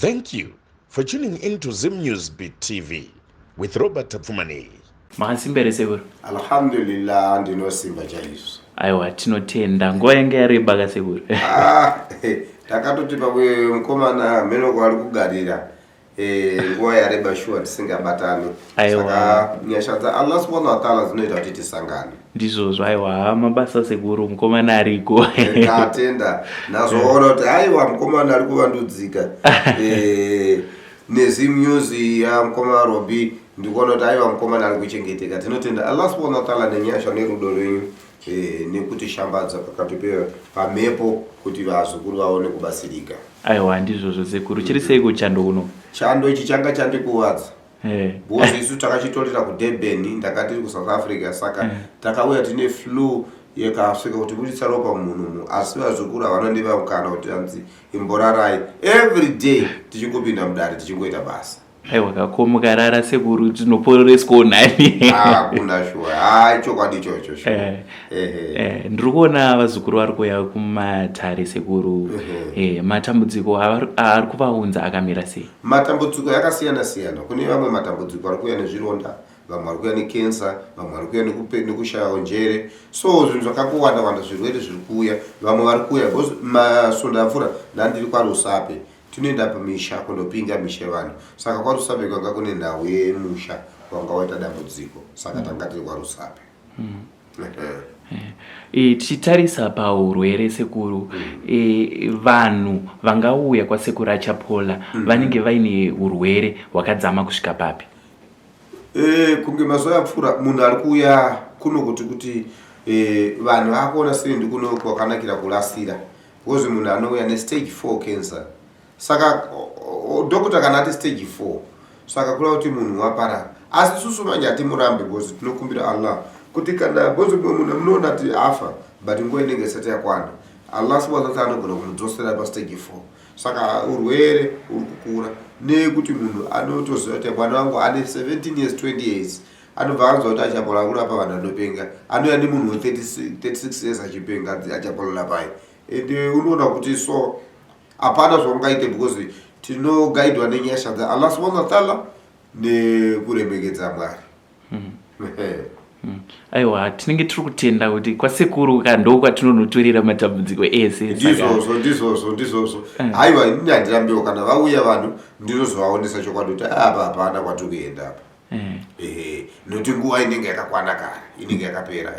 Thank you for tuning in to Zim News Beat TV with Robert Tafumani. Makasimbere sekuru. Alhamdulillah ndinosimba chaizvo. Aiwa tinotenda nguva yange yareba kasekuru. Takatoti pamwe mukomana meno kwari kugarira nguva yareba shuwa tisingabatani. Saka nyasha dza Allah subhanahu wa ta'ala dzinoita kuti tisangane. Ndizvozvo aiwa mabasa sekuru mukomana ariko. Tatenda nazoona kuti aiwa mukomana ari kuvandudzika. Nezim News ya mukomana Robi ndikuona kuti aiwa mukomana ari kuchengeteka. Tinotenda Allah subhanahu wa ta'ala nenyasha nerudo rwenyu nekuti shambadza pakati pamhepo kuti vazukuru vaone kubatsirika. Aiwa ndizvozvo sekuru chiri seiko chando kuno. Chando ichi changa chandikuwadza. Bozi isu takachitorera ku Durban ndakati ku South Africa saka takauya tine flu yakasvika kuti buditsa ropa munhu asi vazukuru vanondiva mukana kuti anzi imborarai every day tichingopinda mudare tichingoita basa. Aiwa kakomuka rara sekuru tinoporereswa nani. Kuna shuwa chokwadi chocho. Ndiri kuona vazukuru vari kuuya kumatare sekuru. Matambudziko ari kuvaunza akamira sei? Matambudziko yakasiyana siyana. Kune vamwe matambudziko ari kuuya nezvironda, vamwe vari kuuya nekensa, vamwe vari kuuya nekushaya njere. So zvinhu zvakawanda wanda zvirwere zviri kuuya. Vamwe vari kuuya masonda mvura ndandiri kwaRusape. Tunoenda pamisha kundopinga misha vanhu. Saka kwaRusape kwanga kune ndau yemusha wanga waita dambudziko. Saka tanga tiri kwaRusape. Tichitarisa paurwere sekuru, vanhu vangauya kwasekuru achapola vanenge vaine urwere hwakadzama kusvika papi? Kunge mazuva apfuura munhu ari kuuya kuno kuti vanhu vakuona sei ndikuno kwakanakira kurasira. Because munhu anouya nestage 4 cancer. Saka dokota kana ati stage 4 saka kula kuti munhu waparara. Asi susu manje atimurambe because tinokumbira Allah kuti kana bozo munhu munoona ati afa but nguva inenge isati yakwana Allah subhanahu wa ta'ala anogona kumudzosera pa stage 4. Saka urwere uri kukura nekuti munhu anotoziva kuti mwana wangu ane 17 years 20 years anobva anzwa kuti achapola kurapa vanhu anopenga anoya nemunhu 36 years achipenga achapola pai ende unoona kuti so hapana zvaungaite because tinogaidwa nenyasha dza Allah subhanahu wa ta'ala nekuremekedza Mwari. Aiwa tinenge tiri kutenda kuti kwasekuru ndo kwatinonotorera matambudziko ese. Ndizvozvo. Aiwa inini handirambiwo kana vauya vanhu ndinozovaonesa chokwadi kuti apa hapana kwatiri kuenda apa. Nokuti nguva inenge yakakwana kare inenge yakapera.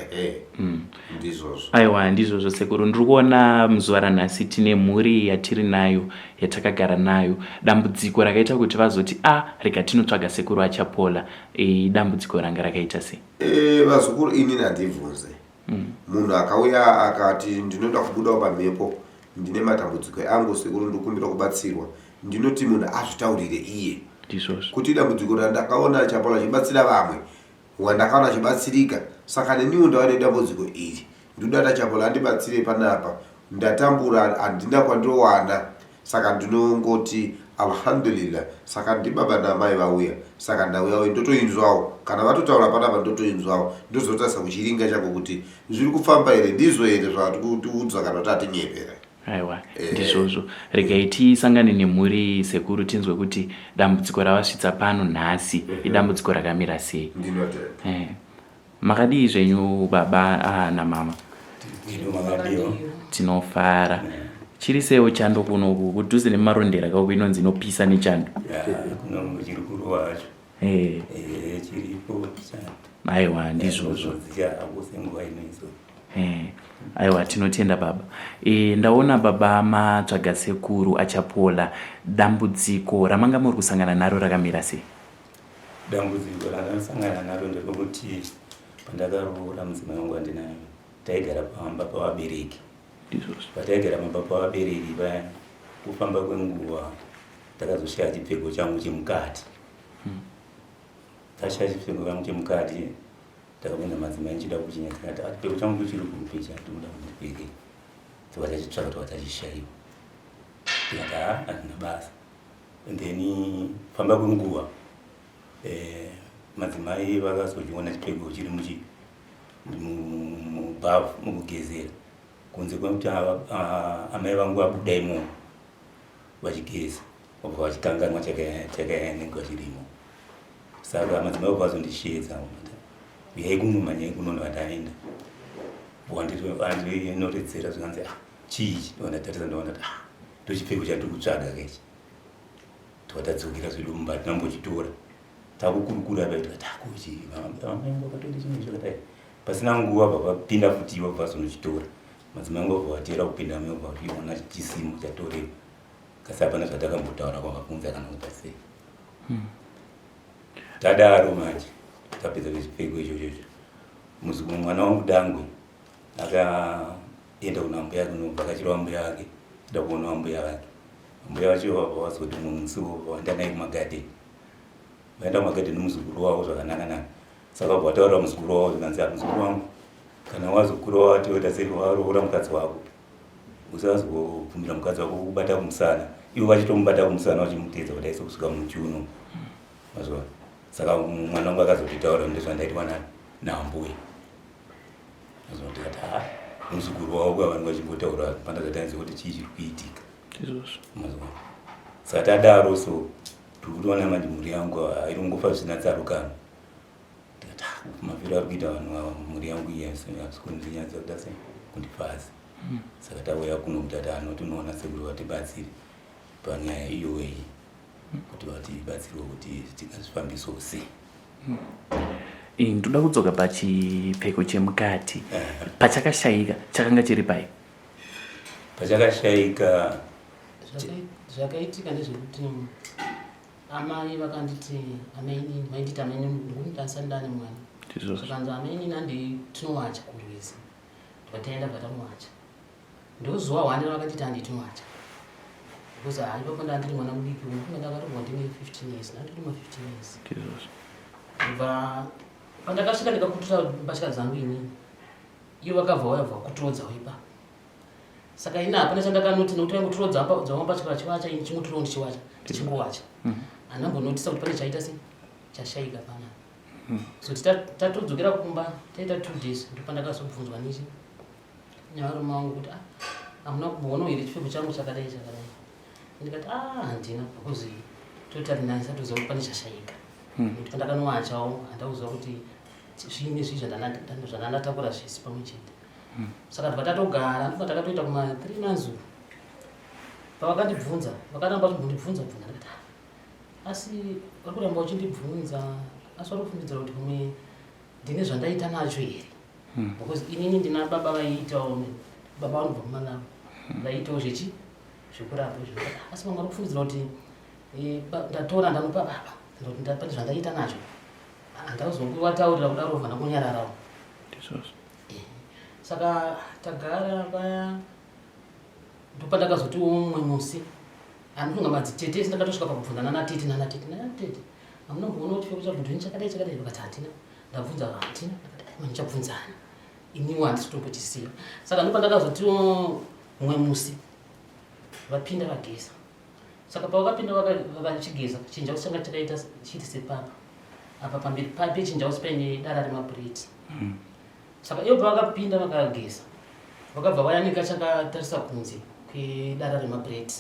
Ndizvozvo. Aiwa ndizvozvo sekuru. Ndiri kuona muzuva ranhasi tine mhuri yatiri nayo yatakagara nayo dambudziko rakaita kuti vazoti rega tinotsvaga sekuru achapola. Dambudziko ranga rakaita sei? Vazukuru inini handibvunze. Munhu akauya akati ndinoda kubudawo pamhepo ndine matambudziko angu sekuru ndikumbira kubatsirwa ndinoti munhu azvitaurire iye. Kuti dambudziko randakaona achapola chibatsira vamwe wandakaona chibatsirika saka neniwo ndava nedambudziko iri ndinoda achapola andibatsire panapa ndatambura handina kwandirowana saka ndinongoti alhamdulillah saka ndibaba namai vauya saka ndauyawo ndotoinzwawo kana vatotaura panapa ndotoinzwawo ndozotarisa kuchiringa changu kuti zviri kufamba here ndizvo here zvatikuudza kana kuti atinyepera. Aiwa ndizvozvo. Regai tisangane nemhuri sekuru tinzwe kuti dambudziko ravasvitsa pano nhasi idambudziko rakamira sei. Makadii zvenyu baba namama? Tinofara. Chiri sewo chando kunoku kudhuze nemarondera kauku inonzi inopisa nechando. Aiwa ndizvozvo. Aiwa tinotenda baba. Ndaona baba matsvaga sekuru achapola. Dambudziko ramanga muri kusangana naro rakamira sei? Dambudziko rakasangana naro ndekuti pandakaroora mudzimai wangu andinayo taigara pamba pavabereki. Pataigara pamba pavabereki paya kufamba kwenguva takazoshaya chipfeko changu chemukati. Tashaya chipfeko changu chemukati takapinda madzimai nchida kuchinya tikati chipfeko changu chiri kurupicha ndinoda kundipfeke. Tikachachitsvaka tikachishaiwa. Tikati hatina basa. And then famba kwenguva madzimai vakazochiona chipfeko chiri mubhafu mukugezera kunze kwekuti amai vangu vabuda imomo vachigeza obva vachikanganwa chakayanengwa chirimo. Saka madzimai obva azondishedza uyai kuno manyai kuno ndavataenda andinotoredzera zvikanzi chii ndonatarisa ndoona ndochipfeko chandiri kutsvaga kechi totadzokera zvedu mumba tinambochitora takukurukura takuchiamaengo katoenda chinhu zvakadai pasina nguva vavapinda futi ivo vazonochitora madzimai angu vabva vatera kupinda mevabva vachiona chisimo chatoreva kasi hapana zvatakambotaura kwavabvunza kana kuita sei. Tadaro manje tapedza chipfeko ichocho muzukuru mwana wangu Dangwe akaenda kuna mbuya yake unovhakachira mbuya yake kuda kuona mbuya vake. Mbuya vacho vazoti musi waenda naye kumagadheni vaenda kumagadheni nomuzukuru wavo zvakanaka. Saka vataura muzukuru wavo zvikanzi muzukuru wangu kana wazokura watoita sei waroora mukadzi wako usazobvumira mukadzi wako kubata kumusana ivo vachitomubata kumusana vachimutedza kudai sokusvika muchiuno mazwa. Saka mwana wangu akazotaura ndezvandaitwa nambuya azondikati muzukuru wavo kwavanhu vachimbotaura panda zvatanzi kuti chii chiri kuitika mazwa. Saka tadaro so tiri kutoona manje mhuri yangu irongofa zvisina tsaro kana ndikati mafiro ari kuita vanhu ava mhuri yangu iya asikundinyatsa kuda sei kundipfadza. Saka tauya kuno kuti tinoona sekuri vatibatsire panyaya iyoyi kuti vatibatsirwe kuti tingazvifambisawo sei. Ndoda kudzoka pachipfeko chemukati pachakashayika chakanga chiri pai pachakashayika zvakaitika ndezvekuti amai vakanditi amainini vainditi amainini ndikudanisa ndani mwana zvakanzi amainini handi tinowacha kurwizi ndikataenda patanowacha ndozuva hwandira vakanditi handi tinowacha because hai papo ndandiri mwana mudiki unofunga ndakarogwa ndine 15 years ndandirima 15 years kubva pandakasvika ndikakutura mbatya dzangu inini iyo vakabva vayabva kutorodza ipa. Saka ina hapana chandakanoti nokuti vaingotorodza dzamwe mbatya chiwacha ini chingotoro ndichiwacha ndichingowacha handambonotisa kuti pane chaita sei chashayika pana. So tatodzokera kumba taita 2 days ndopandakazobvunzwa nichi nyavarume wangu kuti hamuna kumboona here chipfeko changu chakadai ndikati handina because totarinanisa toziva kuti pane chashayika nokuti pandakanowachawo handauziva kuti zviine zvii zvandandatakura zvese pamwe chete. Saka tibva tatogara ndobva takatoita kuma 3 manzuru pavakandibvunza vakaramba chimbondibvunza ndikati asi vari kuramba uchindibvunza asi vari kufungidzira kuti kumwe ndine zvandaita nacho here because inini ndina baba vaiitawo baba vanobva kuMalawi vaiitawo zvekurapa izvo asi vamwe vari kufungidzira kuti ndatora ndanopa baba kuti pane zvandaita nacho handazonguvataurira kudaro vana kunyararawo. Saka tagara paya ndopandakazoti umwe musi anofunga madzitete sindakatosvika pakubvunzana natete hamuna kuona kuti chipfeko chabvunzwa chakadai vakati hatina ndabvunza hatina ndichabvunzana iniwo handisi kutombotisiya. Saka ndopandakazoti umwe musi vapinda vageza. Saka pavakapinda vakachigeza chinjausi changa chakaita chiti sepapa apa pamberi pechinjausi paine dara remapureti. Saka iyo pavakapinda vakageza vakabva vayanika chakatarisa kunze kwedara remapureti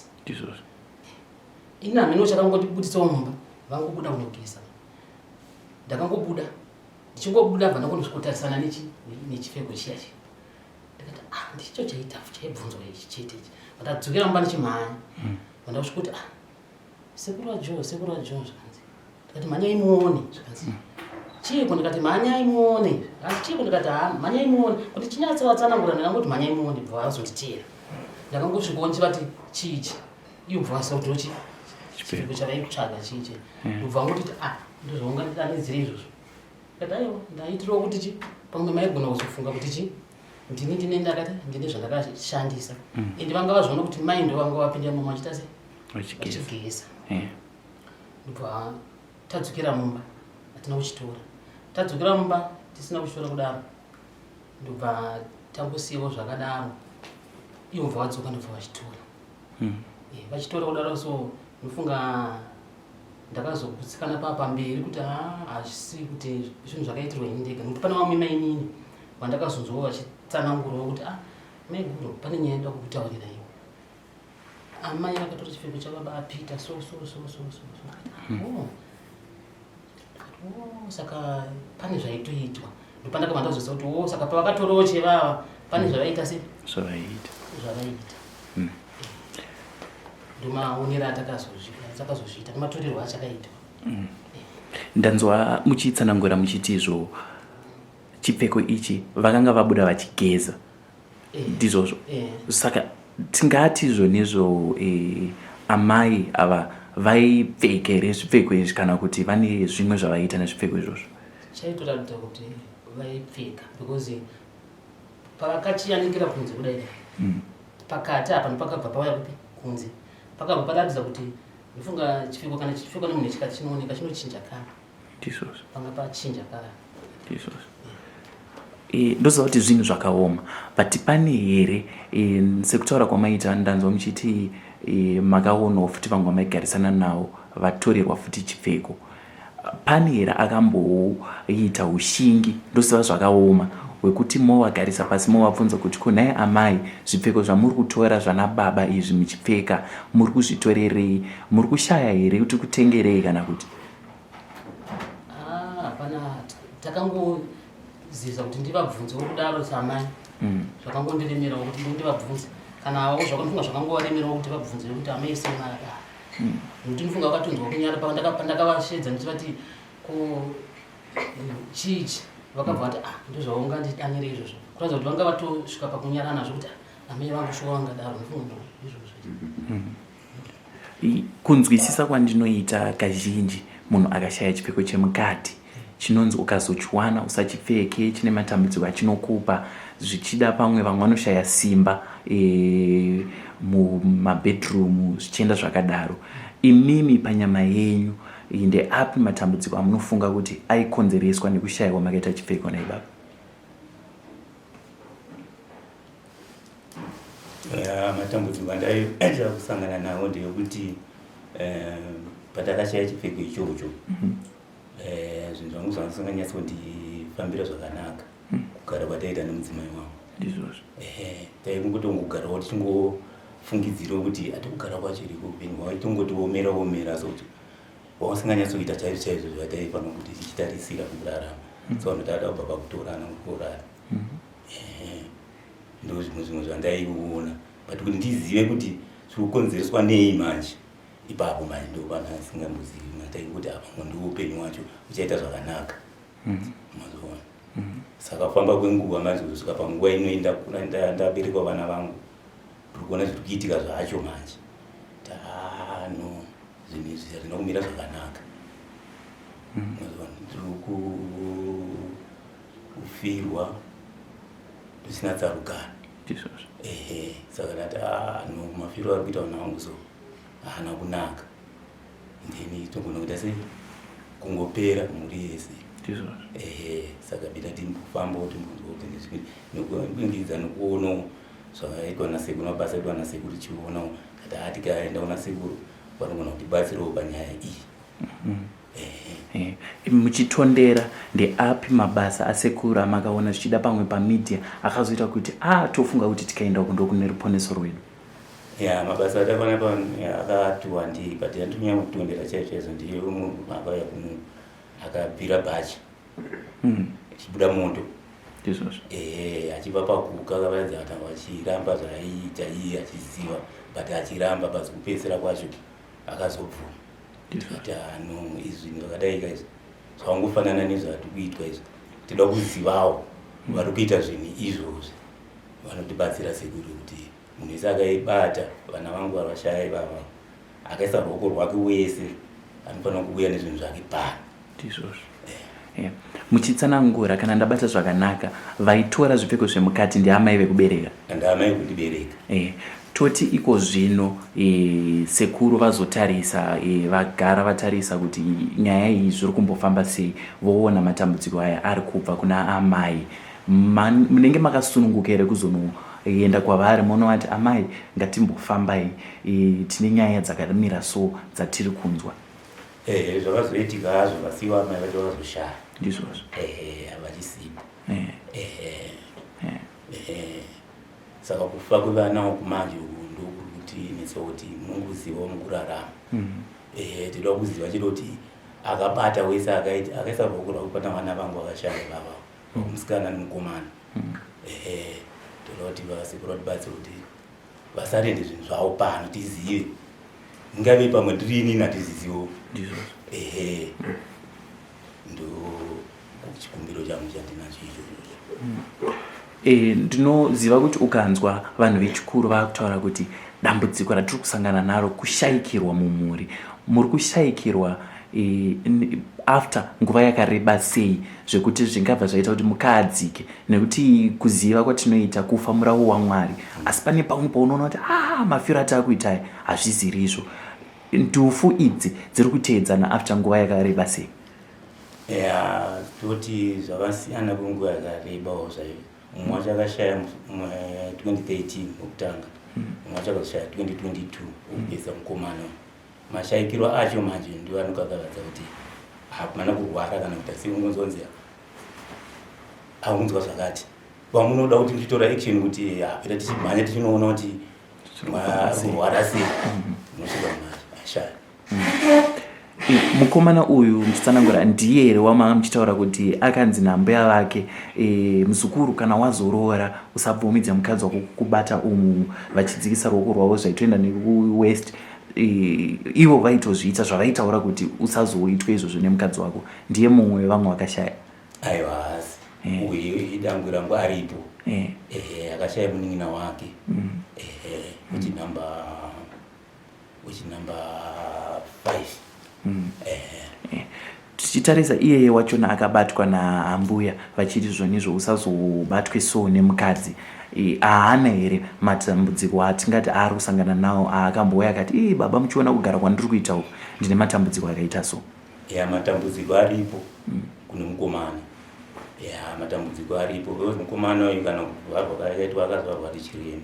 ina hameno chakangondibuditsawo mumba vangobuda kunogeza. Ndakangobuda ndichingobuda bva ndakondosvikotarisana nechipfeko chiyachi ndikati ndicho chaitafu chaibvunzwa ichi chete ichi vakadzokera mumba ndichimhanya vandasvika kuti sekuru waJoe zvakanzi ndikati mhanyai muone zvakanzi chiko ndikati mhanyai muone asi chiko ndikati mhanyai muone kuti chinyatsovatsanangura ndakangoti mhanyai muone bva vazonditera ndakangosvikawo ndichivati chichi iyo bva vasautochi chipfeko chavaikutsvaga chichi ndobva vangotiti ndozvaungadanidzire izvozvo ndikati aiwa ndaitirawo kuti pamwe maigona kuzofunga kuti ndini ndakati ndine zvandakashandisa ende vanga vazviona kuti mai ndo vanga vapinda mumwe vachita sei vachigeza. Ndobva tadzokera mumba hatina kuchitora tadzokera mumba tisina kuchitora kudaro ndobva tangosiyawo zvakadaro ivo bva vadzoka ndobva vachitora vachitora kudaro. So ndofunga ndakazogutsikana pamberi kuti hazvisi kuti zvinhu zvakaitirwa ini ndega nokuti pane vamwe mainini vandakazonzwawo vachitsanangurawo kuti maiguru pane nyaya ndoda kukutaurira iwo amai akatora chipfeko chababa apita so. Saka pane zvaitoitwa ndopandaka mandazvisa kuti saka pavakatorawo chevava pane zvavaita sei zvavaita ndomaonera atakazozviita nematorerwo achakaitwa. Ndanzwa muchitsanangura muchiti izvo chipfeko ichi vakanga vabuda vachigeza ndizvozvo. Saka tingati izvonizvo amai ava vaipfeka here zvipfeko izvi kana kuti vane zvimwe zvavaita nezvipfeko izvozvo? Chaitoratidza kuti vaipfeka because pavakachiyanikira kunze kudai pakati apa ndopakabva pavaya kupi kunze pakabva paratidza kuti ndifunga chipfeko kana chipfeko nemunhu chikati chinooneka chinochinja kara ndizvozvo panga pachinja kara ndizvozvo. Ndoziva kuti zvinhu zvakaoma but pane here sekutaura kwamaita ndanzwa muchiti makaonawo futi vamwe vamaigarisana navo vatorerwa futi chipfeko. Pane here akamboita ushingi ndoziva zvakaoma wekuti movagarisa pasi movabvunza kuti kunhai amai zvipfeko zvamuri kutora zvana baba izvi muchipfeka muri kuzvitorerei, muri kushaya here kuti kutengerei kana kuti? Hapana, takangoziza kuti ndivabvunzewo kudaro samai zvakangondiremerawo kuti ndivabvunze kana zvakanofunga zvakangovaremerawo kuti vabvunzewo kuti amai sei maradaro nokuti ndifunga vakatonzwa kunyara pandakavashedza ndichivati ko chichi vakabva vati ndozvaunga ndidanire izvozvo kuratidza kuti vanga vatosvika pakunyara nazvo kuti amai vangu shuwa vangadaro ndifunga izvozvo. Kunzwisisa kwandinoita kazhinji munhu akashaya chipfeko chemukati chinonzi ukazochiwana usachipfeke chine matambudziko achinokupa zvichida pamwe vamwe vanoshaya simba mumabedroom zvichienda zvakadaro. Imimi panyama yenyu ndeapi matambudziko amunofunga kuti aikonzereswa nekushayiwa makaita chipfeko naibaba? Matambudziko andaita kusangana nawo ndeyekuti patakashaya chipfeko ichocho zvinhu zvangu zvandisinganyatso ndifambira zvakanaka kugara kwataita nemudzimai wangu ndizvozvo. taikungotongogarawo tichingofungidzirawo kuti hatikugara kwacho iri kuupenyu hwavo tongotiomera sokuti wausinganyatsoita chaizvo zvataifanwa kuti tichitarisira kurarama so vanhu tada kubva pakutorana kutorana ndo zvimwe zvandaiona but kuti ndizive kuti zviri kukonzereswa nei manje ipapo manje ndo panasingambozivi mataingoti apa ndiwo upenyu wacho uchaita zvakanaka mazuva. Saka famba kwenguva manje kusvika panguva inoenda ndaberekwa vana vangu tiri kuona zviri kuitika zvacho manje tano zvinhu izvi hazvina kumira zvakanaka mazuva tiri kufirwa tisina tsarukano. Saka ndati mafiro ari kuita vana vangu so haana kunaka then togona kuita sei kungopera mhuri yese. Saka bida timbofambawo timbonzwa nekuonawo zvakaitwa nasekuru mabasa aitwa nasekuru tichionawo kati tikaendawo nasekuru vanogona kutibatsirawo panyaya iyi. Muchitondera ndeapi mabasa asekuru amakaona zvichida pamwe pamedia akazoita kuti tofunga kuti tikaenda kundokune ruponeso rwedu? Mabasa atafana akati wandei but andonyanya kutondera chaizvo ndiye munhu akauya kumunhu akabvira bhachi chibuda moto achibva pakuka kavaradza kuti achiramba zvaiita iye achiziva but achiramba basi kupedzisira kwacho akazobvuma kuti izvi zvakadaika izvi zvakangofanana nezvati kuitwa izvi tinoda kuzivawo vari kuita zvinhu izvozvi vanotibatsira sekuru kuti munhu ese akaibata vana vangu vavashaya ivava akaisa ruoko rwake wese anofanira kuuya nezvinhu zvake pano ndizvozvo. Muchitsanangura kana ndabata zvakanaka vaitora zvipfeko zvemukati ndeamai vekubereka? Ndaamai vekubereka. Toti iko zvino sekuru vazotarisa vagara vatarisa kuti nyaya iyi zviri kumbofamba sei voona matambudziko aya ari kubva kuna amai munenge makasununguka here kuzonoenda kwavari monovati amai ngatimbofambai tine nyaya dzakamira so dzatiri kunzwa? Zvakazoitika hazvo vasiwa amai vacho vazoshaya ndizvozvo. havachisipa saka kufa kwevana kumanje ndokuti kuti inetsa kuti munguziva mukurarama. Tinoda kuziva chiro kuti akabata wese akaisa ruoko rwake pana vana vangu vakashaya baba musikana nemukomana. Tinoda kuti vasekuru vatibatsire kuti vasarende zvinhu zvavo pano tizive ngave pamwe tiri inini hatiziziwo. Ndo chikumbiro changu chandinacho ichocho. Ndinoziva kuti ukanzwa vanhu vechikuru vakutaura kuti dambudziko ratiri kusangana naro kushayikirwa mumhuri. Muri kushayikirwa after nguva yakareba sei zvekuti zvingabva zvaita kuti mukadzike nekuti kuziva kwatinoita kufa muravo waMwari, asi pane pamwe paunoona kuti mafiro atakuitai hazviziri izvo. Ndufu idzi dziri kuteedzana after nguva yakareba sei? Toti zvakasiyana kwenguva yakarebawo zvaivo. Mumwe wacho akashaya 2013 wokutanga, mumwe wacho akashaya 2022 wokupedza mukomana. Mashayikiro acho manje ndiwo anokakavadza kuti hapana kurwara kana kuti asiungonzonzi aunzwa zvakati. Pamunoda kuti nditora action kuti pera tichimhanya tichinoona kuti kurwara sei munosvika manje ashaya. Mukomana uyu muchitsanangura ndiye here wamanga muchitaura kuti akanzi nambuya vake muzukuru kana wazorora usabvumidza mukadzi wako kubata umu vachidzikisa ruoko rwavo zvaitoenda nekuwest. Ivo vaitozviita zvavaitaura kuti usazoitwe izvozvo nemukadzi wako. Ndiye mumwe wevamwe vakashaya. Aiwa hasi uyu idangu rangu aripo. Akashaya munin'ina wake which number 5. Tichitarisa iyeye wachona akabatwa naambuya vachiti zvonizvo usazobatwe so nemukadzi. Haana here matambudziko atingati ari kusangana nawo aakambouya akati baba muchiona kugara kwandiri kuita uku ndine matambudziko akaita so? Matambudziko aripo kune mukomana. Matambudziko aripo because mukomana uyu kana kuvharwa kaitwa akazvarwa ndichirema.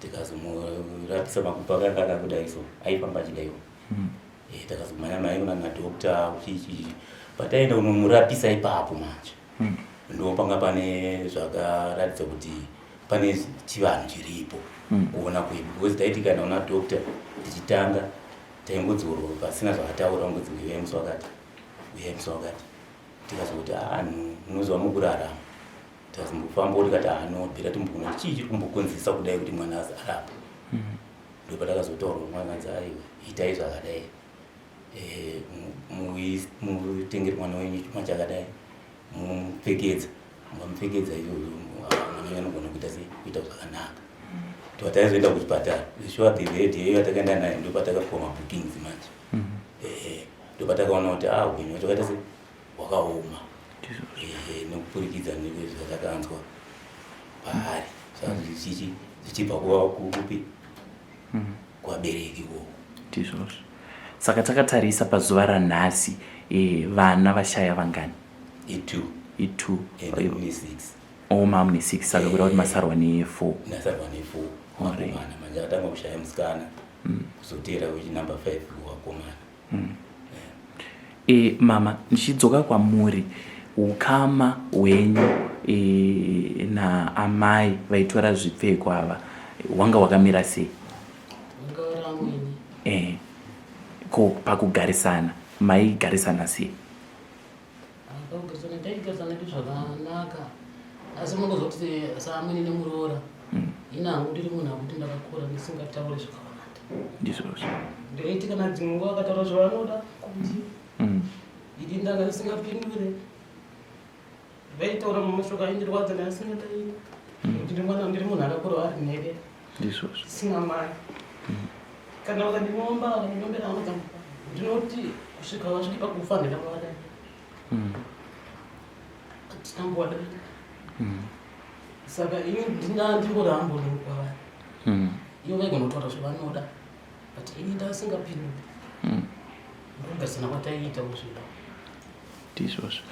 Tikazomurapisa makupa akanga akadai so aifamba achidaiwo. Takazomhanya mai nadhokta uchichi pataenda unomurapisa ipapo manje ndopanga pane zvakaratidza kuti pane chivanhu chiripo kuona kwedu because taiti kana una dhokta tichitanga taingodzorwa pasina zvakataura ngodzi uyai musi wakati tikazoti munoziva mukurarama. Tikazombofamba tikati bhera timbogona chii chiri kumbokonzesa kudai kuti mwana arapwa. Ndopatakazotaurwa mwana anzi aiwa itai zvakadai, mutengere mwana wenyu chuma chakadai, mupfekedza ngamupfekedza izvozvo mwana anogona kuita zvakanaka. Tatazoenda kuchipatara sure the lady iyoyo atakaenda nayo ndopatakapuwa mabookings manje. Ndopatakaona kuti upenyu hwacho hwakaita hwakaoma nekupurikidza nezvatakanzwa paari zvichibva kupi kuvabereki izvozvo. Saka takatarisa pazuva ranhasi vana vashaya vangani? 2 mune 6 saka kuda kuti masarwa ne4. Wakomana manje akatanga kushaya musikana kuzotera wechi number 5 wakomana. Mama, ndichidzoka kwamuri, ukama hwenyu naamai vaitora zvipfeko ava hwanga hwakamira sei? Ko pakugarisana maigarisana sei? Taigarisana zvakanaka, asi munozoti saamweni nemuroora inangu ndiri munhu akuti ndakakura ndisingatauri zvakawanda. Ndizvozvo ndoiti kana dzimwe nguva akataura zvavanoda kuti idi ndanga ndisingapindure vaitaura mumushoka aindirwadza neasingataini kuti ndiri munhu akakura ari nhede ndisina mari. Kana vakandimomba vakandinyombera vanotambuka ndinoti kusvika vasviki pakufa ndinavadai atinambowadai. Saka ini ndingorambo ndikwavari ivo vaigonotaura zvavanoda but ini ndasingapindure ndokugarisana kwataiita kuzvida ndizvozvo.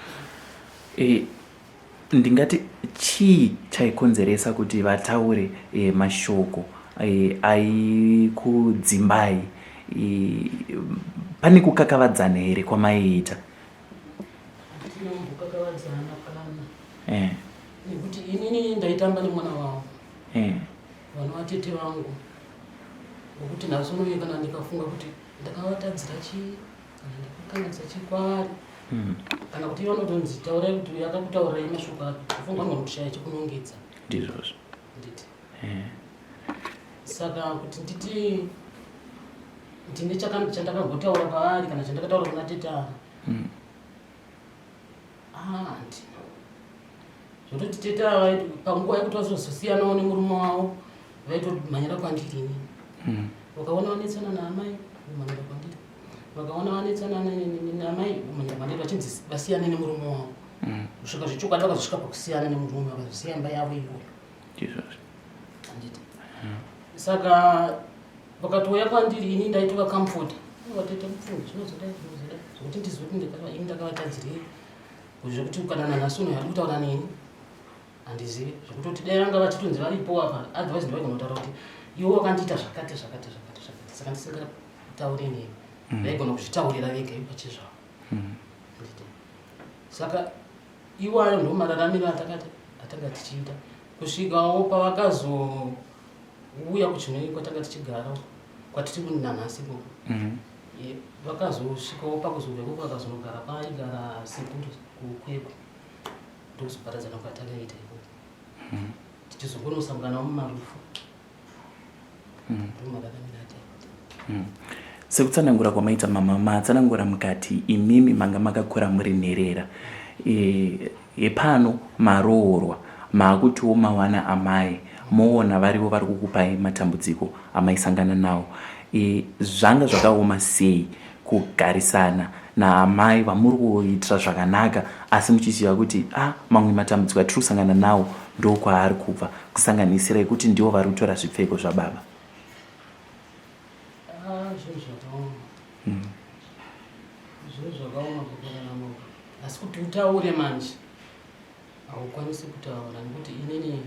Ndingati chii chaikonzeresa kuti vataure mashoko aikudzimbai? Pane kukakavadzana here kwamaiita? Kukakavadzana pana nekuti inini ndaitamba nemwana wangu vana vatete vangu ngokuti naso unoye kana ndikafunga kuti ndakawatadzira chii kana ndakakanganisa chikwari kana kuti vanotonzi taurai kuti yakakutaurai mashoko api kufunga ngomushaya chekunongedza ndizvozvo nditi saka kuti nditi ndine chandakagotaura paari kana chandakataura kuna tetana ndina zvototi teta panguva yekuti vazozosiyanawo nemurume wavo vaitomhanyira kwandiri inini vakaona vanetsana naamai vomhanyira kwandiri vakaona vanetsana naamai vomhanyira kwandiri vachinzi vasiyane nemurume wavo kusvika zvichokwadi vakazosvika pakusiyana nemurume vakazosiya imba yavo iyoyo anditi saka vakatouya kwandiri ini ndaitova kamfota vatete mupfumi zvinozodai zvokuti ndizoti ini ndakavatadzirei zvekuti kana nanhasi uno yari kutaura neni handizivi zvekutoti dai vanga vachitonzi varipo apa advise ndivaigona kutaura kuti iwo wakandiita zvakati saka ndisingataure neni vaigona kuzvitaurira vega ipachizvavo saka iwayo ndo mararamiro atanga tichiita kusvikawo pavakazouya kuchinoi kwatanga tichigarawo kwatiri nanhasi ko vakazosvikawo pakuzobveko vakazonogara paigara sekuru kukweko ndokuzoparadzana kwatakaita ikoko tichizogonosanganawo mumarufu ndomararamiro ataita sekutsanangura kwamaita mama matsanangura mukati imimi manga makakura muri nherera yepano maroorwa maakutiwo mawana amai moona varivo vari kukupai matambudziko amaisangana nawo zvanga zvakaoma sei kugarisana naamai vamuri kuitira zvakanaka asi muchiziva kuti mamwe matambudziko atiri kusangana nawo ndokwaari kubva kusanganisira kuti ndivo vari kutora zvipfeko zvababa? Zvinhu zvakaoma kukurarama asi kuti utaure manje haukwanisi kutaura nekuti inini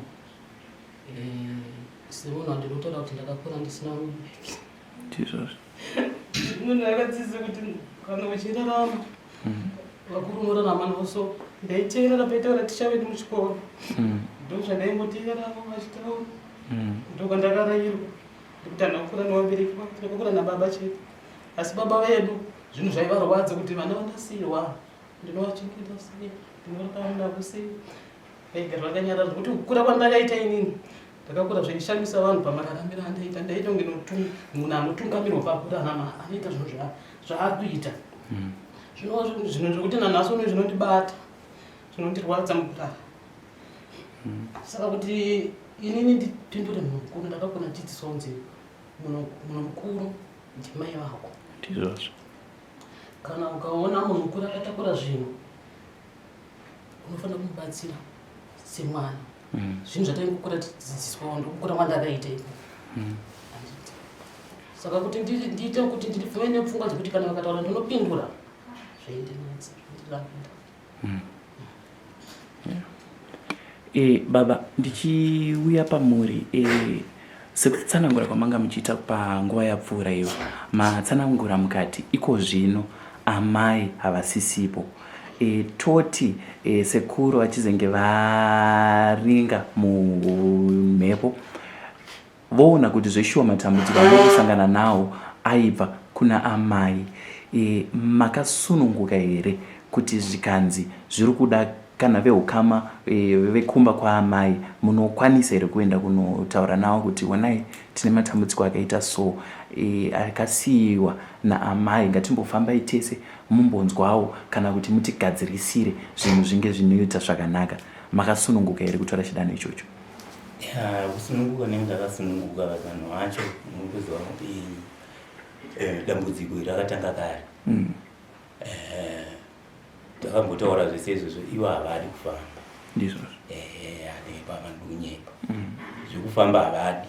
semunhu wandinotaura kuti ndakakura ndisina mubereki munhu akadzidzisa kuti kana uchirarama vakuru unorarama noso ndaiteerera paitaura ticha vedu muchikoro ndozvadaingoteeramo vachitaura ndokwandakarairwa ndikuti handakura nevabereki ndakakura nababa chete asi baba vedu zvinhu zvaivarwadza kuti vana vandasiyirwa ndinovachengeta sei ndinorakamnavo sei vaigara vakanyarara kuti kukura kwandakaita inini ndakakura zvaishamisa vanhu pamararamiro andaita ndaita kunge munhu anotungamirwa pakurarama anoita zvinhu zvaari kuita zvinhu zvokuti nanhasi uno zvinondibata zvinondirwadza mukurara saka kuti inini ndipindure munhu mukuru ndakakura ndidzidziswa kunzi munhu mukuru ndimai vako ndizvozvo kana ukaona munhu mukuru akatakura zvinhu unofanira kumubatsira semwana zvinhu zvataikukura tidzidziswa ndokukura kwandakaita iko saka kuti ndiite kuti ndibve nepfungwa dzekuti kana vakataura ndinopindura zvaindenetsa baba ndichiuya pamuri sekutsanangura kwamanga muchiita panguva yapfuura iyo matsanangura mukati iko zvino amai havasisipo toti sekuru vachizenge varinga mumhepo voona kuti zveshuwa matambudziko avokusangana nawo aibva kuna amai makasununguka here kuti zvikanzi zviri kuda kana veukama vekumba kwaamai munokwanisa here kuenda kunotaura navo kuti wanai tine matambudziko akaita so akasiyiwa naamai ngatimbofambai tese mumbonzwawo kana kuti mutigadzirisire zvinhu zvinge zvinoita zvakanaka? Makasununguka here kutora chidanho ichocho? Kusununguka nekuti akasununguka vanhu vacho unokuziva kuti dambudziko rakatanga kare takambotaura zvese izvozvo ivo havadi kufamba ndizvo pavandunyepa zvekufamba havadi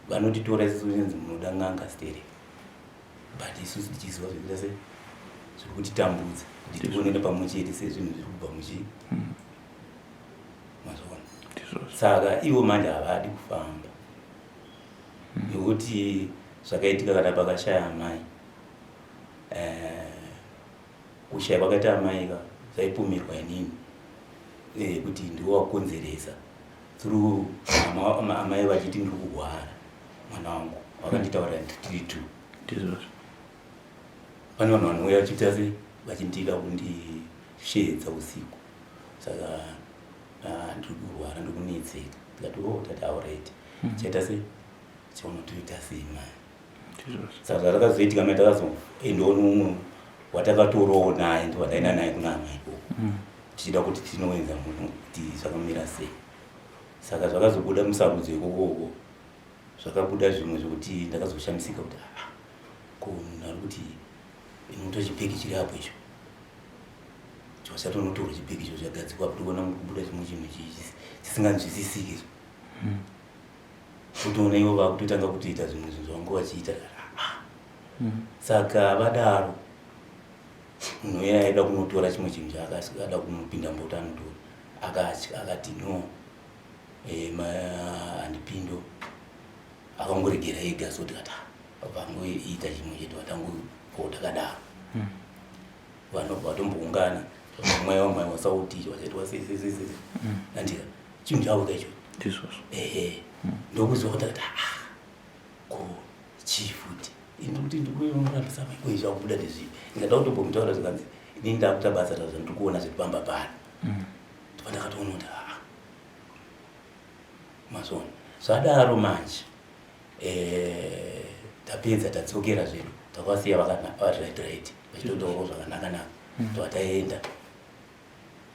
vanotitora isusu nenzi munoda n'anga stere but isusu tichiziva zvekuita se zviri kutitambudza nditikonera pamwe chete sezvinhu zviri kubva muchi mazvona saka ivo manje havadi kufamba nekuti zvakaitika kana pakashaya amai kushaya kwakaita amai ka zvaipomerwa inini kuti ndiwo wakonzeresa through amai vachiti ndiri kurwara mwana wangu wakanditaurira tiri 2 ndizvozvo. pane vanhu vanouya vachiita se vachindida kundisvedza usiku, saka ndiri kurwara ndikunetseka. Tikati tati alright, chaita se chaunotoita sema. Saka zvakazoitika mai takazoendawo nomumwe watakatorawo naye ndiwadaina naye kuna hama ikoko tichida kuti tinowenza munhu kuti zvakamira sei. Saka zvakazobuda musarudzo ikokoko, zvakabuda zvimwe zvokuti ndakazoshamisika kuti ko munhu ari kuti inoto chipeki chiri apo icho chosatonotora chipeki icho chagadzikwa kuti kuona kubuda chimwe chinhu chisinganzwisisiki kutoona ivo vakutotanga kutoita zvimwe zvinhu zvangu vachiita. Saka vadaro munhu uya aida kunotora chimwe chinhu chaakada kunopinda mbota anotora akati no handipindo, akangoregera ega soti kata vangoita chimwe chedu vatangopo takadaro. Vanhu vatomboungana mweya wamwe wasauti wachaitwa sese andika chinhu chavo kaicho ndokuzwa kuti ko chifuti induti ndikuyorambisa mai zvakubuda nezvipi ndingada kutombomutaura zvikanzi inini ndakuita basa razvo ndiri kuona zvekupamba pano ndopandakatoona kuti mazona zvadaro manje tapedza tadzokera zvedu takasiya right vachitotaurawo zvakanaka towataenda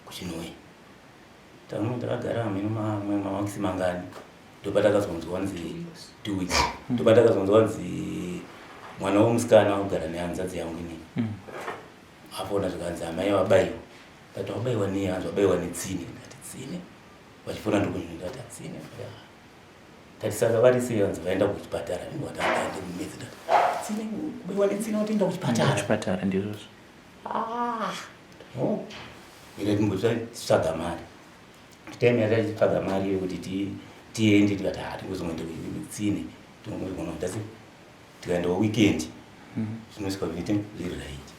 kuchinoi takagara hameno mamakisi mangani ndopatakazonzwa nzi 2 weeks ndopatakazonzwa nzi mwana womusikana wakugara nehanzadzi yangu inini afona zvikanzi amai wabaiwa. Tati wabaiwa nehanzi, wabaiwa netsine. Tati tsine vachifona ndikunyunika tati tsine. Tati saka vari sei hanzi vaenda kuchipatara ndowatakaenda mumedzi tati tsine kubaiwa netsine watoenda kuchipatara ndizvozvo. ine timbotsvaga mari titaimira tichitsvaga mari yekuti tiende tikati tingozoenda kutsine tinogona kuita se tikaendawo weekend zvinosvika kuite zviri right.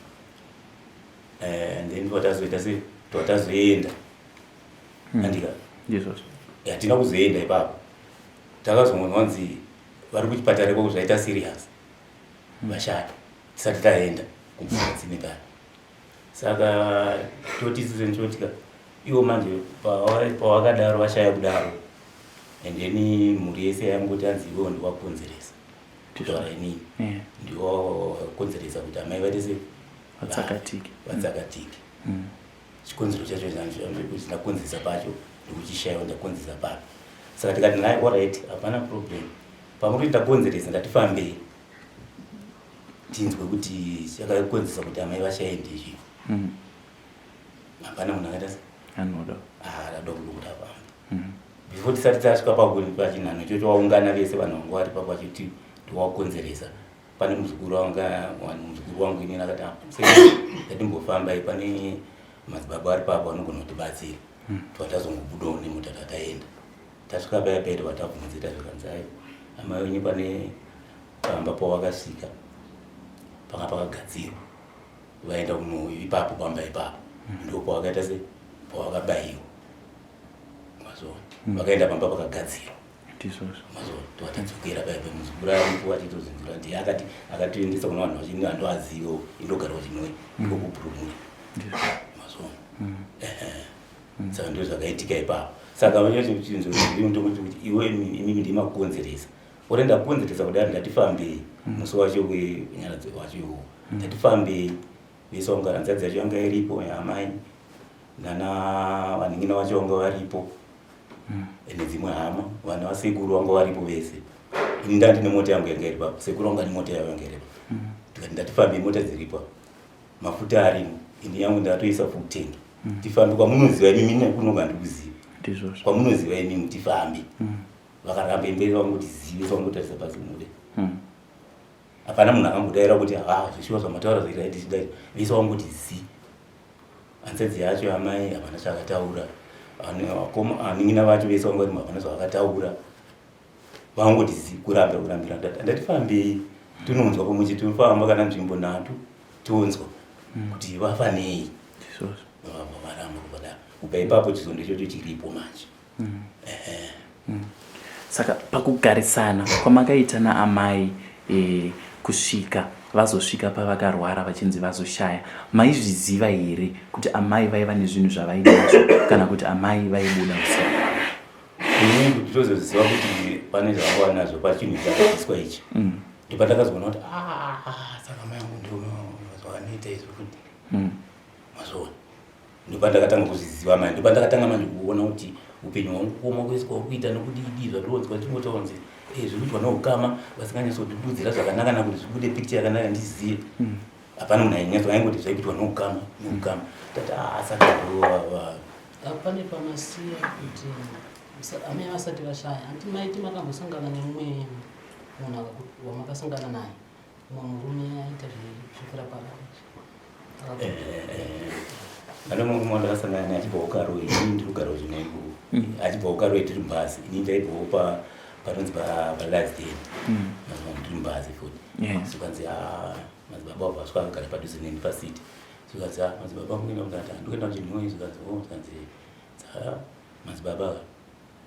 And then watazoita se watazoenda andika ndizvozvo. Hatina kuzoenda ipapo, takazongonzwa nzi vari kuchipatara ikoko zvaita serious vashata tisati taenda kutsine paya. Saka totisise nchotika iwo manje pawakadaro vashaya kudaro and then mhuri yese yangoti anzi iwewo ndiwakonzeresa kutaura inini ndiwakonzeresa kuti amai vaite se vatsakatike. Chikonzero chacho ndakonzeresa pacho ndikuchishayiwa ndakonzeresa papo. Saka tikati naye alright hapana problem, pamuri ndakonzeresa ndatifambei tinzwe kuti chakakonzeresa kuti amai vashaye ndezvi hapana munhu akaita se anoda adada kulokuti apambe before tisati tasvika pachinhano ichocho waungana vese vanhu vanga vari papo vachiti ndiwakonzeresa. Pane muzukuru wangu inini akati ndatimbofambai pane madzibaba ari papo anogona kutibatsira twatazongobudawo nemota tataenda. Tasvika paya paya twatabvunzita zvikanzi amai wenyu pane pamba pawakasvika panga pakagadzirwa vaenda kuno ipapo pamba ipapo ndo pawakaita se pawakabayiwa mazona vakaenda pamba pakagadzirwa mazona twatadzokera paya paya muzukuru aripo atitozinzura ndi akatiendesa kuna vanhu vachini andoazivo indogarawo chinoi iko kubrumuri mazona saka ndo zvakaitika ipapo. Saka vachochinzo kuti iwe inini ndimakonzeresa ore ndakonzeresa kudai ndatifambei musi wacho wenyaradzi wacho ndatifambei vese vanga hanzadzi yacho yanga iripo amai nana vaningina vacho vanga varipo ene dzimwe hama vana vasekuru vanga varipo vese. Ini ndandine mota yangu yanga iripo sekuru vanga nemota yavo yanga iripo tikati ndatifambei mota dziripo mafuta arimo ini yangu ndatoisa full tank tifambe kwamunoziva imimi kunonga ndikuziva kwamunoziva imimi tifambe vakaramba mberi vangoti zive vangotarisa pasi mude hapana munhu akangodaira kuti zvishuwa zvamataura zvairaitizidai vese vangoti zi. Hanzadzi yacho amai hapana zvakataura aningina vacho vese vangoti hapana zvakataura vangoti zi kurambira ndatifambei tinonzwa pamuchi tifamba kana nzvimbo 3 tonzwa kuti vafanei varamba kubva kubva ipapo chizondo chocho chiripo manje. Saka pakugarisana kwamakaita naamai kusvika vazosvika pavakarwara vachinzi vazoshaya, maizviziva here kuti amai vaiva nezvinhu zvavainazvo kana kuti amai vaibuda usiku? Inini kuti tozoziva kuti pane zvavanga nazvo pachinhu chakaiswa ichi ndopandakazoona kuti saka mai angu ndio zvavanoita izvo kuti mazvoona. Ndopandakatanga kuzviziva manje, ndopandakatanga manje kuona kuti upenyu hwangu kuoma kwese kwakuita nokudii zvatonzwa timotonzi zvikuitwa noukama vasinganyatsodidudzira zvakanaka nakuti zvibude picture yakanaka ndiziye. Hapana munhu ainyatso aingoti zvaikuitwa noukama tati saka pane pamasiya kuti amai vasati vashaya anti maiti makambosangana nemumwe munhu wamakasangana naye mumwe murume aita zvekurapa pane murume wandakasangana naye achibvawo Karoi, inini ndiri kugarawo zvinaiku achibvawo Karoi tiri mubhazi, inini ndaibvawo panonzi paLivedale ndiri mubhazi futi. Sikanzi madzibaba wabva asvika akagara padhuze neni pasiti. Sikanzi madzibaba kuenda kundati handikuenda kuchinhoi. Sikanzi madzibaba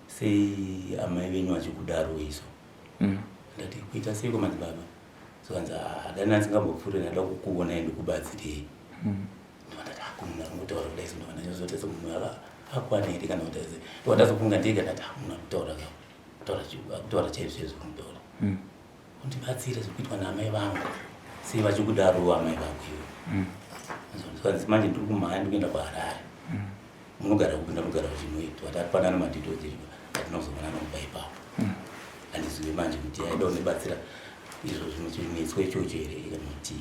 sei amai venyu vachikudaro izvo? Ndati kuita seiko madzibaba? Sikanzi hadani asingambopfuure ndada kukuonai ndikubatsirei. Ndoti hakunhu aringotaura kudai ndovana chozoti semunhu akwana here kana kuti ndowandazofunga ndega ndati munhu akutaura chaizvo kutaura undibatsire zvikuitwa naamai vangu sei vachikudaro amai vangu ivo. Sikanzi manje ndiri kumhanya ndikuenda kuHarare. Munogara kupinda kugara kuchinoitwa tatipanana madhidhodzi atinozoona nokuba ipapo. Handizivi manje kuti aida kundibatsira izvo zvinetswa ichocho here kana kuti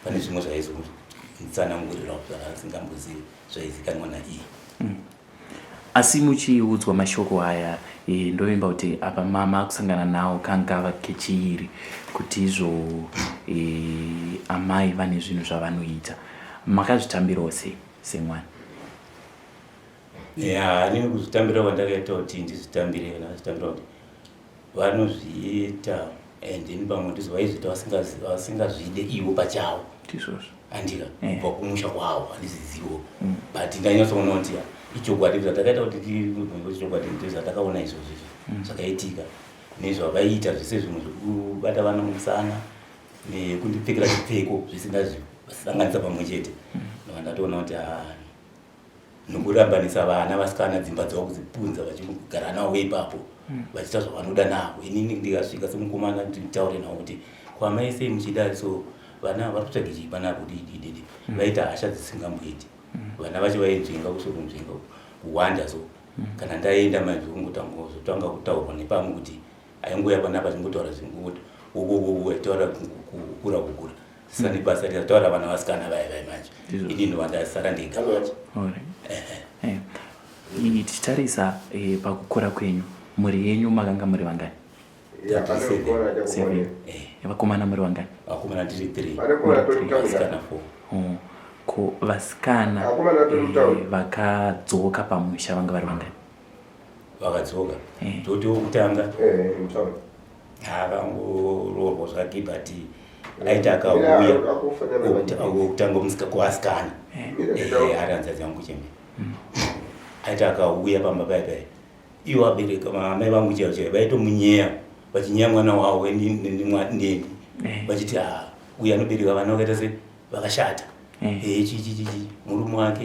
pane zvimwe zvaizonditsanangurira zvasingambozivi zvaizikanwa naiye. Asi muchiudzwa mashoko aya ndovimba kuti apa mama akusangana nawo kangava kechiiri kuti izvo amai vane zvinhu zvavanoita, makazvitambirawo sei semwana? Hanini kuzvitambira kwandakaita kuti ndizvitambire kana zvitambira kuti vanozviita and pamwe ndizvo vaizviita vasingazvide ivo pachavo. Andika kubva kumusha kwavo handizizivo but ndanyatsoona kuti ichokwadi zvatakaita kuti ichokwadi ndizvatakaona izvozvo zvakaitika nezvavaita zvese zvimwe zvekubata vana mumusana nekundipfekera chipfeko zvisingasanganisa pamwe chete. Ndandatoona kuti nokurambanisa vana vasikana dzimba dzavo kudzipunza vachigara navo ipapo vachiita zvavanoda navo. Inini ndikasvika semukomana nditaure navo kuti kwamai sei muchida so vana vari kutsvage chipa navo didididi vaita hasha dzisingamboiti. Vana vacho vainzvenga kusokunzvenga kuwanda so kana ndaenda manje kungotanga kutaurwa nepamwe kuti aingoya panapa chingotaura zvingoti taura kukura saka nebasa rikataura vana vasikana vai manje ini ndovandasara ndega manje. Tichitarisa pakukura kwenyu, mhuri yenyu makanga muri vangani? Vakomana muri vangani? Vakomana tiri 3, vasikana 4. Ko vasikana vakadzoka pamusha vanga vari vangani? Vakadzoka toti wokutanga akangoroorwa zvake but aita akauya okutanga musika kuvasikana ari hanzvadzi yangu chembe aita akauya pamba paipai ivo abereka mamai vangu chaivo vaitomunyeya vachinyeya mwana wavo neni vachiti uyu anobereka vana vakaita se vakashata chichichichi murume wake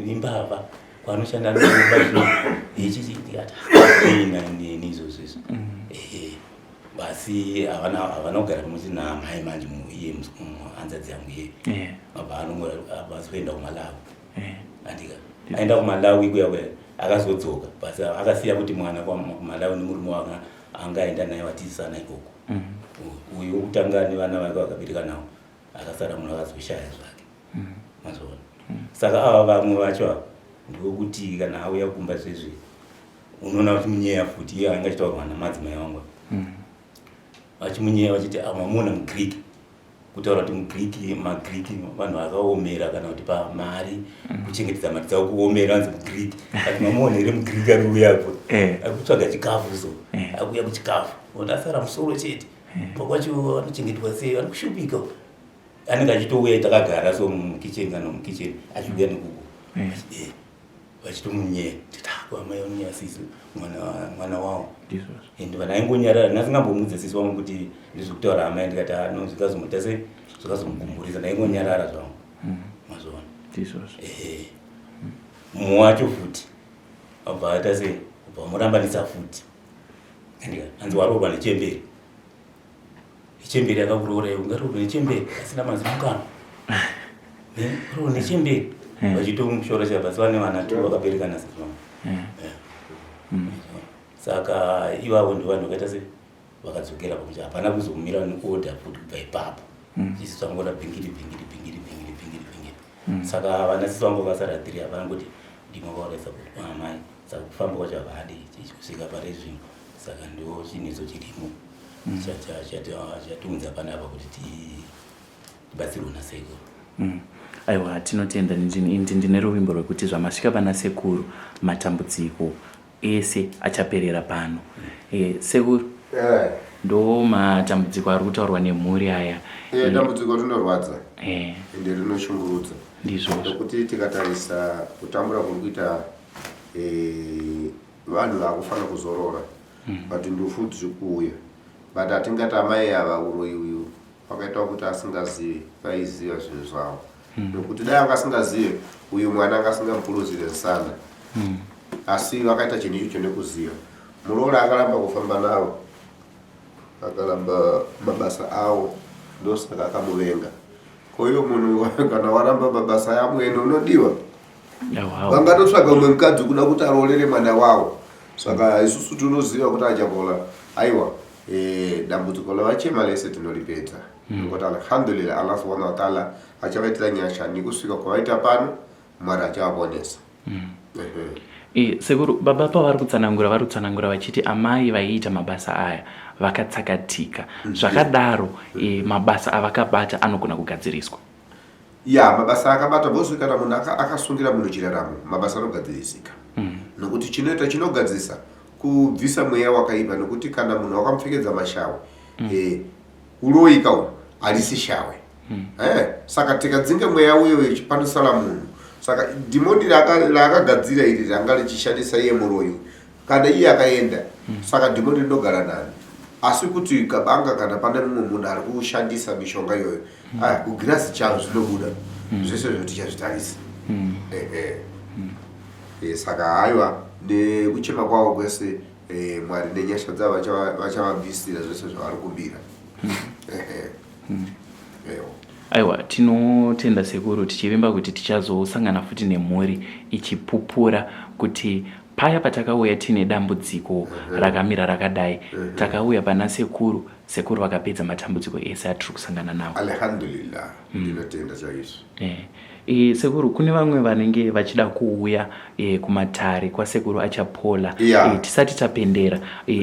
imbavha kwanoshanda chichi ndikati izvozvo izvo basi havana kugara pamusi naamai manje iye hanzvadzi yangu iye abva anongobasi kuenda kuMalawi. Andika aenda kuMalawi kuya akazodzoka basi akasiya kuti mwana kuMalawi nemurume wake angaenda naye watizisana ikoko. Uyu wokutanga nevana vake vakabereka nawo akasara munhu akazoshaya zvake mazoona. Saka ava vamwe vacho ndokuti kana auya kumba zvezvi unoona kuti munyeya futi iye anga achitaurwa namadzimai vangu vachimunyeya vachiti mamuna muGreek kutaura kuti maGreek vanhu vakaomera kana kuti pamari kuchengetedza mari dzavo kuomera vanzi muGreek ati mamuona here muGreek ari uyapo akutsvaga chikafu so akuya kuchikafu ndasara musoro chete pakwacho anochengetwa sei ari kushupika anenge achitouya takagara so mukicheni kana mukicheni achiuya nekuko vachitomunye titakwa mai onya sisi mwana wao ende vana ingonyarara nasingambomudze sisi wangu kuti ndizokutaura amai ndikati no zvikazomutase zvikazomugumburiza naingonyarara zvangu mazona mumwe wacho futi abva aita sei abva amurambanisa futi hanzi waroorwa nechemberi ichemberi akakuroora iwe ungaroorwa nechemberi asina mazimukano roorwa nechemberi vachitomushora chabasi vane vana tu vakaberekana sezvamo saka ivavo ndo vanhu vakaita sei vakadzokera pakuti hapana kuzomira nekuodha futi kubva ipapo isi twangoda bhingiri saka vana sisi vangu vasara 3 hapana kuti ndimakauraisa kuti amai saka kufamba kwacho havadi kusvika pare zvino saka ndo chinhizo chirimo chatiunza panapa kuti tibatsirwe nasekuru. Aiwa tinotenda ndine ruvimbo rwekuti zvamasvika pana sekuru matambudziko ese achaperera pano. Sekuru ndo matambudziko ari kutaurwa nemhuri aya. Dambudziko rinorwadza ende rinoshungurudza ndizvo kuti tikatarisa kutambura kuri kuita vanhu vakufanira kuzorora but ndufu dziri kuuya but atingati amai ava uroyi uyu wakaita kuti asingazivi vaiziva zvinhu zvavo nokuti dai akasingazive uyu mwana akasingamupuruzire zisana asi vakaita chinhu ichocho nekuziva muroora akaramba kufamba navo akaramba mabasa avo ndosaka akamuvenga koiyo munhu kana waramba mabasa yamwene unodiwa vangatotsvaga umwe mukadzi kuda kuti aroorere mwana wavo saka isusu tinoziva kuti achapola aiwa dambudziko lavachema lese tinolipedza nokuti alhamdulillah Allah subhanahu wa ta'ala achavaitira nyasha nekusvika kwavaita pano mwari achavaponesa. Sekuru baba pavari kutsanangura vachiti amai vaiita mabasa aya vakatsakatika zvakadaro mabasa avakabata anogona kugadziriswa. Mabasa akabata bosi kana munhu akasungira munhu chiraramo mabasa anogadzirisika nokuti chinoita chinogadzisa kubvisa mweya wakaipa nokuti kana munhu wakamupfekedza mashawe uroyika uyu harisi shawe saka tikadzinge mweya uyo panosala munhu saka dhimoni raakagadzira iri ranga richishandisa iye muroyi kana iye akaenda saka dhimoni rinogara nani asi kuti kabanga kana pane mumwe munhu ari kushandisa mishonga iyoyo kugirasi chavo zvinobuda zvese zvotichazvitarisa saka haiwa nekuchema kwavo kwese mwari nenyasha dzavo vachavabvisira zvese zvavari kumbira. Aiwa tinotenda sekuru tichivimba kuti tichazosangana futi nemhuri ichipupura kuti paya patakauya tine dambudziko rakamira rakadai takauya pana sekuru vakapedza matambudziko ese atiri kusangana nawo. Alhamdulillah ndinotenda chaizvo. Sekuru kune vamwe vanenge vachida kuuya kumatare kwasekuru achapola tisati tapendera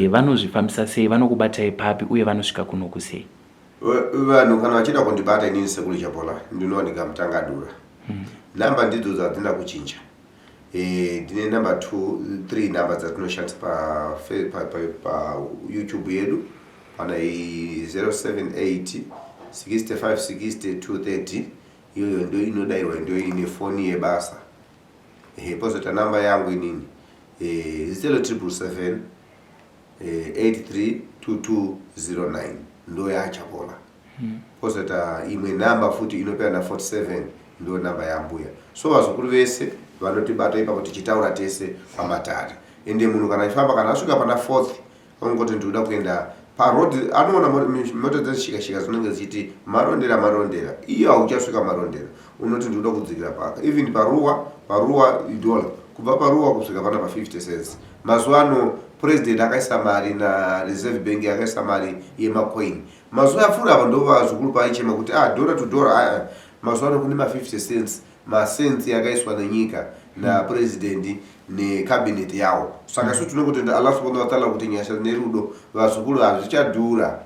vanozvifambisa sei vanokubata ipapi uye vanosvika kunoku sei? Vanhu kana vachida kundibata inini sekuru chapola ndinowanika Mutangadura. Namba ndidzo dzadzina kuchinja. Ndine namba 3 namba dzatinoshandisa pa YouTube yedu pana 078 65 60 230 iyoyo ndio inodaiwa ndio ine foni yebasa. Pozota namba yangu inini 0777 832209 ndo yachapola. Pozota imwe namba futi inopera na 47 ndo namba yambuya. So vazukuru vese vanotibata ipapo tichitaura tese pamatare ende munhu kana ifamba kana asvika pana 4th angoti ndinoda kuenda paroad anoona mota dzeshika dzinenge dzichiti marondera iyo hauchasvika marondera unoti ndinoda kudzikira paka even paruwa $1 kubva paruwa kusvika pana pa 50 cents. Mazuva ano president akaisa mari na reserve bank akaisa mari yemacoin mazuva apfuura apa ndo vazukuru paichema kuti dollar to dollar mazuva ano kune ma 50 cents masensi yakaiswa nenyika na president necabinet yawo saka isusu tinongotenda Allah subhanahu wa ta'ala kuti nyasha nerudo vazukuru hazvichadhura.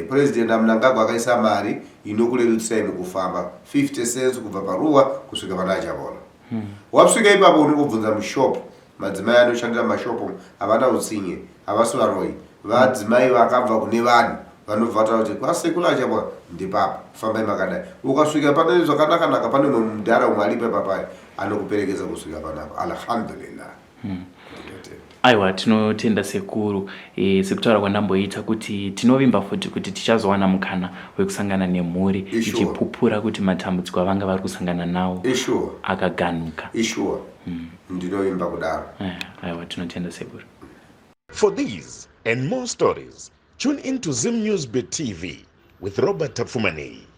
President Mnangagwa akaisa mari inokurerutsai mukufamba 50 cents kubva paruwa kusvika pana achapola. Wapsvika ipapo unongobvunza mushopu madzimai anoshandira mashopu havana utsinye havasi varoyi vadzimai vakabva kune vanhu vanobva kuti kwasekula chapo ndipapa fambai makadai. Ukasvika pane zvakanaka pane mudhara umwe alipo papai anokuperekeza kusvika panapo. Alhamdulillah. Aiwa, tinotenda sekuru sekutaura kwandamboita kuti tinovimba futi kuti tichazowana mukana wekusangana nemhuri ichipupura kuti matambudziko avanga vari kusangana nawo akaganuka. Ndinovimba kudaro. Aiwa, tinotenda sekuru. For these and more stories, tune into Zim News Bit TV with Robert Tafumani.